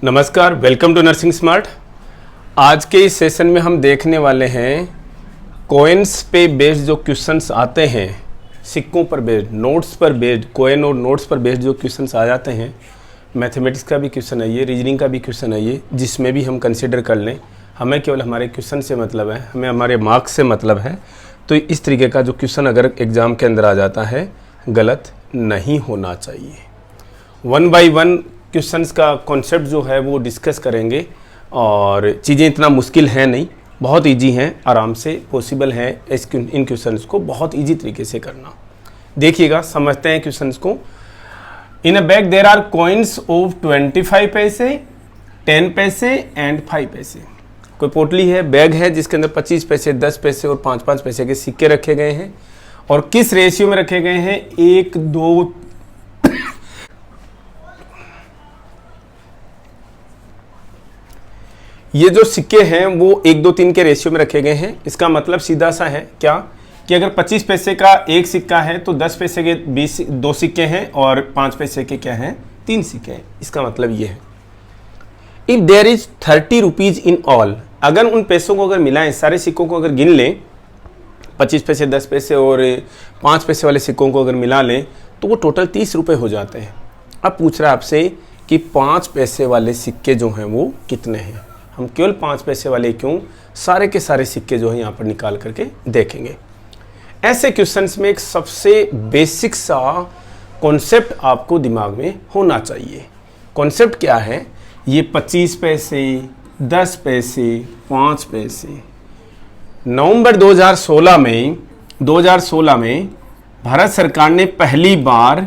नमस्कार, welcome to nursing smart. आज के इस सेशन में हम देखने वाले हैं कॉइन्स पे बेस्ड जो क्वेश्चंस आते हैं, सिक्कों पर बेस्ड, नोट्स पर बेस्ड, कॉइन और नोट्स पर बेस्ड जो क्वेश्चंस आ जाते हैं। मैथमेटिक्स का भी क्वेश्चन है ये, रीजनिंग का भी क्वेश्चन है ये, जिसमें भी हम कंसिडर कर लें। हमें केवल हमारे क्वेश्चन से मतलब है, हमें हमारे मार्क्स से मतलब है। तो इस तरीके का जो क्वेश्चन अगर एग्ज़ाम के अंदर आ जाता है, गलत नहीं होना चाहिए। 1 बाय 1 क्वेश्चंस का कॉन्सेप्ट जो है वो डिस्कस करेंगे और चीज़ें इतना मुश्किल हैं नहीं, बहुत इजी हैं, आराम से पॉसिबल है इन क्वेश्चंस को बहुत इजी तरीके से करना। देखिएगा, समझते हैं क्वेश्चंस को। In a bag there are coins of 25 paise, 10 पैसे एंड 5 पैसे। कोई पोटली है, बैग है जिसके अंदर 25 पैसे, 10 पैसे और 5-5 पैसे के सिक्के रखे गए हैं। और किस रेशियो में रखे गए हैं? 1, 2 ये जो सिक्के हैं वो 1, 2, 3 के रेशियो में रखे गए हैं। इसका मतलब सीधा सा है क्या कि अगर 25 पैसे का एक सिक्का है तो 10 पैसे के 2 सिक्के हैं और 5 पैसे के क्या हैं? 3 सिक्के हैं। इसका मतलब ये है, if there is 30 rupees in all, अगर उन पैसों को अगर मिलाएं, सारे सिक्कों को अगर गिन लें, 25 पैसे, 10 पैसे और 5 पैसे वाले सिक्कों को अगर मिला लें तो वो टोटल 30 रुपये हो जाते हैं। अब पूछ रहा है आपसे कि 5 पैसे वाले सिक्के जो हैं वो कितने हैं। हम केवल 5 पैसे वाले क्यों, सारे के सारे सिक्के जो है यहाँ पर निकाल करके देखेंगे। ऐसे क्वेश्चंस में एक सबसे बेसिक सा कॉन्सेप्ट आपको दिमाग में होना चाहिए। कॉन्सेप्ट क्या है? ये 25 पैसे, 10 पैसे, 5 पैसे। नवंबर 2016 में भारत सरकार ने पहली बार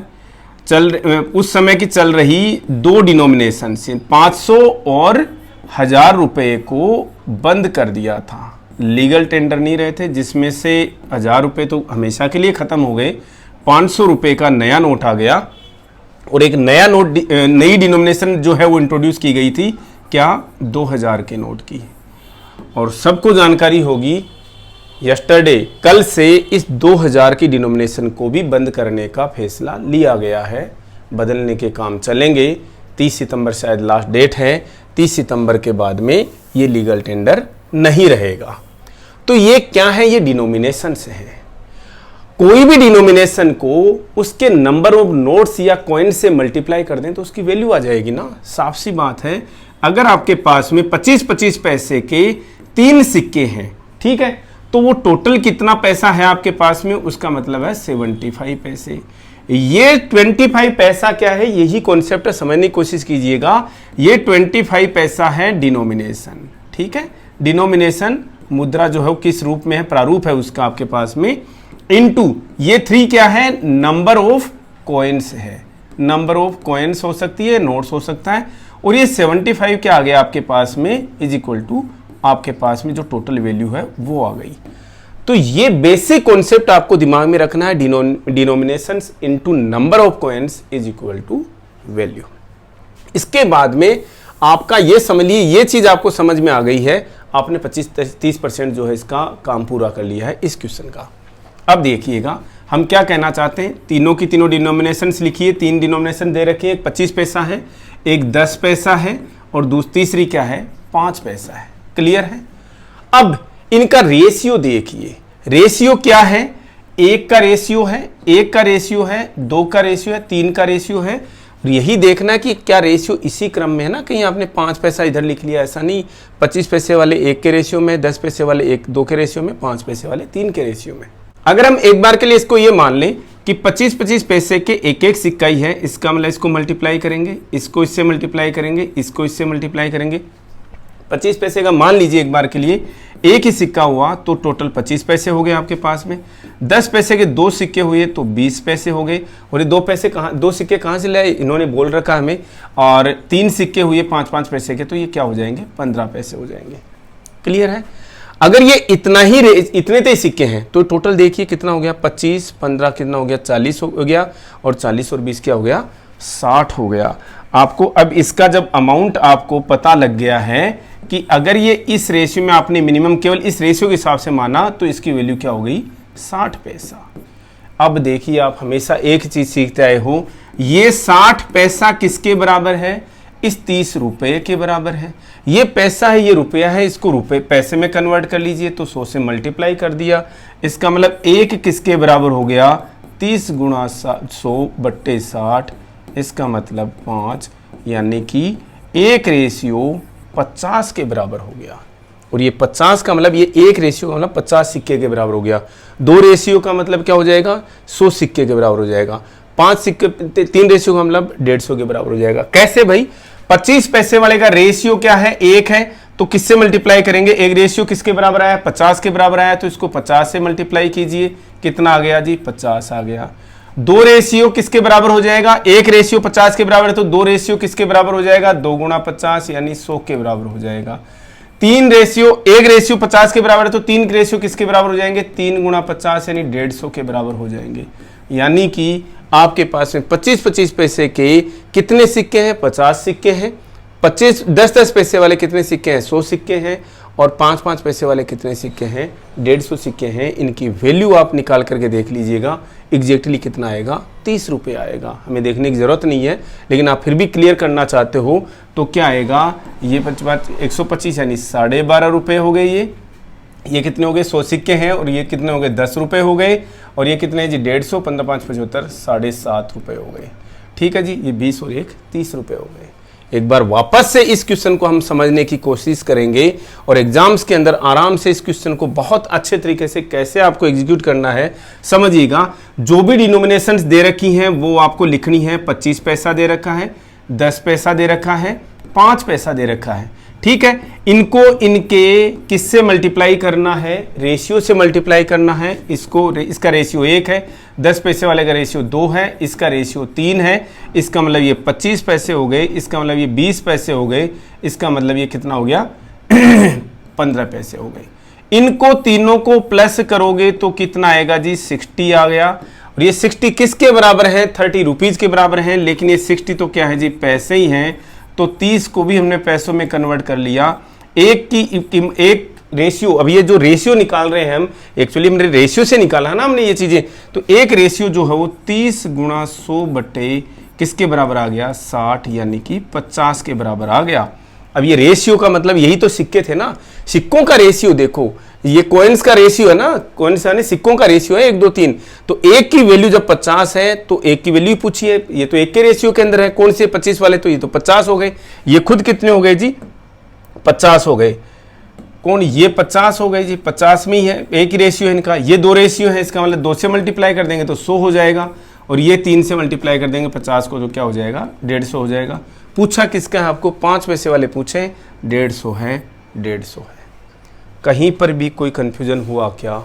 उस समय की चल रही 2 डिनोमिनेशन से 500 और 1000 रुपये को बंद कर दिया था। लीगल टेंडर नहीं रहे थे, जिसमें से 1000 रुपये तो हमेशा के लिए ख़त्म हो गए। 500 रुपये का नया नोट आ गया और एक नया नोट, नई डिनोमिनेशन जो है वो इंट्रोड्यूस की गई थी। क्या? 2000 के नोट की। और सबको जानकारी होगी, यस्टरडे, कल से इस 2000 की डिनोमिनेशन को भी बंद करने का फैसला लिया गया है। बदलने के काम चलेंगे। 30 सितंबर शायद लास्ट डेट है। 30 सितंबर के बाद में ये लीगल टेंडर नहीं रहेगा। तो ये क्या है? ये डिनोमिनेशन से है। कोई भी डिनोमिनेशन को उसके नंबर ऑफ नोट्स या कॉइन से मल्टीप्लाई कर दें तो उसकी वैल्यू आ जाएगी ना। साफ सी बात है। अगर आपके पास में 25-25 पैसे के 3 सिक्के हैं, ठीक है, तो वो टोटल कितना पैसा है आपके पास में? उसका मतलब है 75 पैसे। ये 25 पैसा क्या है? यही कॉन्सेप्ट है, समझने की कोशिश कीजिएगा। ये 25 पैसा है डिनोमिनेशन, ठीक है। डिनोमिनेशन मुद्रा जो है वो किस रूप में है? प्रारूप है उसका आपके पास में। इनटू ये 3 क्या है? नंबर ऑफ कॉइन्स है। नंबर ऑफ कॉइन्स हो सकती है, नोट्स हो सकता है। और ये 75 क्या आ गया आपके पास में? इज इक्वल टू आपके पास में जो टोटल वैल्यू है वो आ गई। तो ये बेसिक कॉन्सेप्ट आपको दिमाग में रखना है। Denominations into number of coins is equal to value. इसके बाद में आपका ये समझ लीजिए, ये चीज आपको समझ में आ गई है। आपने 25-30% जो है इसका काम पूरा कर लिया है इस क्वेश्चन का। अब देखिएगा हम क्या कहना चाहते हैं। तीनों की तीनों डिनोमिनेशंस लिखिए। 3 डिनोमिनेशन दे रखी है। एक 25 पैसा है, एक 10 पैसा है और तीसरी क्या है? 5 पैसा है। क्लियर है? अब इनका रेशियो देखिए। रेशियो क्या है? 1 का रेशियो है, 1 का रेशियो है, 2 का रेशियो है, 3 का रेशियो है। यही देखना कि क्या रेशियो इसी क्रम में है ना। कहीं आपने 5 पैसा इधर लिख लिया, ऐसा नहीं। 25 पैसे वाले 1 के रेशियो में, 10 पैसे वाले 1-2 के रेशियो में, 5 पैसे वाले 3 के रेशियो में। अगर हम एक बार के लिए इसको ये मान लें कि 25-25 पैसे के एक सिक्का ही है, इसका मतलब इसको मल्टीप्लाई करेंगे, इसको इससे मल्टीप्लाई करेंगे, इसको इससे मल्टीप्लाई करेंगे। 25 पैसे का मान लीजिए एक बार के लिए एक ही सिक्का हुआ तो टोटल 25 पैसे हो गए आपके पास में। 10 पैसे के 2 सिक्के हुए तो 20 पैसे हो गए। और ये 2 सिक्के कहाँ से लाए? इन्होंने बोल रखा हमें। और 3 सिक्के हुए 5-5 पैसे के, तो ये क्या हो जाएंगे? 15 पैसे हो जाएंगे। क्लियर है? अगर ये इतने तो सिक्के हैं तो टोटल देखिए कितना हो गया? 25, 15 कितना हो गया? 40 हो गया। और 40 और 20 क्या हो गया? 60 हो गया। आपको अब इसका जब अमाउंट आपको पता लग गया है कि अगर ये इस रेशियो में आपने मिनिमम केवल इस रेशियो के हिसाब से माना तो इसकी वैल्यू क्या हो गई? 60 पैसा। अब देखिए, आप हमेशा एक चीज सीखते आए हो, ये 60 पैसा किसके बराबर है? इस 30 रुपये के बराबर है। ये पैसा है, ये रुपया है, इसको रुपये पैसे में कन्वर्ट कर लीजिए, तो 100 से मल्टीप्लाई कर दिया। इसका मतलब 1 किसके बराबर हो गया, 30 गुणा 100/60, इसका मतलब 5, यानी कि 1:50 के बराबर हो गया। और ये 50 का मतलब, ये 1 रेशियो का मतलब 50 सिक्के के बराबर हो गया। 2 रेशियो का मतलब क्या हो जाएगा, 100 सिक्के के बराबर हो जाएगा। 5 सिक्के, 3 रेशियो का मतलब 150 के बराबर हो जाएगा। कैसे भाई, 25 पैसे वाले का रेशियो क्या है, 1 है, तो किससे मल्टीप्लाई करेंगे, एक रेशियो किसके बराबर आया, 50 के बराबर आया, तो इसको 50 से मल्टीप्लाई कीजिए, कितना आ गया जी, 50 आ गया। 2 रेशियो किसके बराबर हो जाएगा, 1 रेशियो 50 के बराबर है, तो 2 रेशियो किसके बराबर हो जाएगा, 2 गुणा 50 यानी 100 के बराबर हो जाएगा। 3 रेशियो, 1 रेशियो 50 के बराबर है, तो 3 रेशियो किसके बराबर हो जाएंगे, 3 गुणा 50 यानी 150 के बराबर हो जाएंगे। यानी कि आपके पास में 25-25 पैसे के कितने सिक्के हैं, 50 सिक्के हैं। 10-10 पैसे वाले कितने सिक्के हैं, 100 सिक्के हैं। और 5-5 पैसे वाले कितने सिक्के हैं, 150 सिक्के हैं। इनकी वैल्यू आप निकाल करके देख लीजिएगा, एग्जैक्टली कितना आएगा, 30 रुपये आएगा। हमें देखने की ज़रूरत नहीं है, लेकिन आप फिर भी क्लियर करना चाहते हो तो क्या आएगा, ये 125 यानी 12.5 रुपये हो गए। ये कितने हो गए, 100 सिक्के हैं, और ये कितने हो गए, 10 रुपये हो गए। और ये कितने जी, 150, 15×5 = 75, 7.5 रुपये हो गए। ठीक है जी, ये 20 और 1 30 रुपये हो गए। एक बार वापस से इस क्वेश्चन को हम समझने की कोशिश करेंगे, और एग्जाम्स के अंदर आराम से इस क्वेश्चन को बहुत अच्छे तरीके से कैसे आपको एग्जीक्यूट करना है समझिएगा। जो भी डिनोमिनेशंस दे रखी हैं वो आपको लिखनी है। 25 पैसा दे रखा है, 10 पैसा दे रखा है, 5 पैसा दे रखा है। ठीक है, इनको इनके किससे मल्टीप्लाई करना है, रेशियो से मल्टीप्लाई करना है। इसका रेशियो 1 है, 10 पैसे वाले का रेशियो 2 है, इसका रेशियो 3 है। इसका मतलब ये 25 पैसे हो गए, इसका मतलब ये 20 पैसे हो गए, इसका मतलब ये कितना हो गया 15 पैसे हो गए। इनको तीनों को प्लस करोगे तो कितना आएगा जी, 60 आ गया। और ये 60 किसके बराबर है, 30 रुपीज़ के बराबर है। लेकिन ये 60 तो क्या है जी, पैसे ही हैं, तो 30 को भी हमने पैसों में कन्वर्ट कर लिया। एक रेशियो, अब ये जो रेशियो निकाल रहे हैं हम, एक्चुअली हमने रेशियो से निकाला है ना हमने ये चीजें, तो एक रेशियो जो है वो 30 गुणा 100 बटे किसके बराबर आ गया, 60, यानी कि 50 के बराबर आ गया। अब ये रेशियो का मतलब यही तो सिक्के थे ना, सिक्कों का रेशियो देखो, ये कॉइन्स का रेशियो है ना, कॉइन्स यानी सिक्कों का रेशियो है 1 2 3। तो 1 की वैल्यू जब 50 है तो 1 की वैल्यू पूछिए, ये तो 1 के रेशियो के अंदर है, कौन से 25 वाले, तो ये तो 50 हो गए। ये खुद कितने हो गए जी, 50 हो गए। कौन, ये 50 हो गए जी, 50 में ही है, 1 ही रेशियो है इनका। ये 2 रेशियो है, इसका मतलब 2 से मल्टीप्लाई कर देंगे तो 100 हो जाएगा। और ये 3 से मल्टीप्लाई कर देंगे 50 को, तो क्या हो जाएगा, 150 हो जाएगा। पूछा किसका है आपको, 5 पैसे वाले पूछे, 150 है, 150 है। कहीं पर भी कोई कन्फ्यूजन हुआ क्या,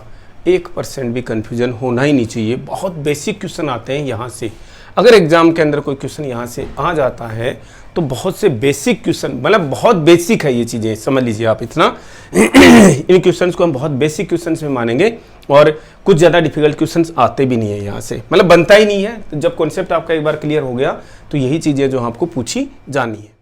1% भी कन्फ्यूजन होना ही नहीं चाहिए। बहुत बेसिक क्वेश्चन आते हैं यहाँ से। अगर एग्जाम के अंदर कोई क्वेश्चन यहाँ से आ जाता है तो बहुत से बेसिक क्वेश्चन, मतलब बहुत बेसिक है ये चीज़ें, समझ लीजिए आप इतना। इन क्वेश्चंस को हम बहुत बेसिक क्वेश्चंस में मानेंगे, और कुछ ज़्यादा डिफिकल्ट क्वेश्चंस आते भी नहीं है यहाँ से, मतलब बनता ही नहीं है। तो जब कॉन्सेप्ट आपका एक बार क्लियर हो गया तो यही चीज़ें जो आपको पूछी जानी है।